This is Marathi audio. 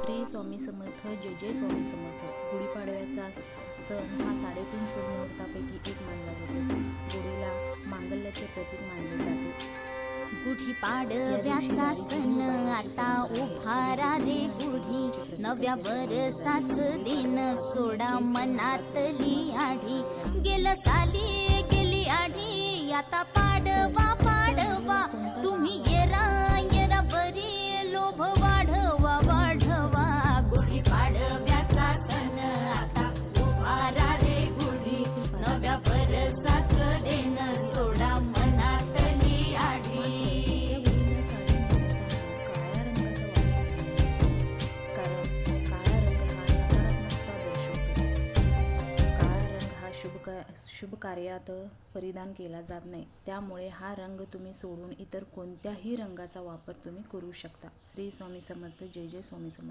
श्री स्वामी समर्थ. जय जय स्वामी समर्थ. गुढीपाडव्याचा सण हा 3.5 शुभ मुहूर्तापैकी एक मानला जातो. गुढीला मांगल्याचे प्रतीक मानले जाते. गुढीपाडव्याचा सण आता उभारा रे गुढी, नव्या वर्षाच दिन सोडा मनातली आढी. गेलं साली गेली आढी, आता पाडवा पाडवा, तुम्ही येरा येरा बरी, लोभ वाढवा वाढवा. गुढीपाडव्याचा सण आता उभारा रे गुढी, नव्या वर्षाच दिन सोडा मनातली आढी. शुभ कार्यात परिधान केला जात नाही, त्यामुळे हा रंग तुम्ही सोडून इतर कोणत्याही रंगाचा वापर तुम्ही करू शकता. श्री स्वामी समर्थ. जय जय स्वामी समर्थ.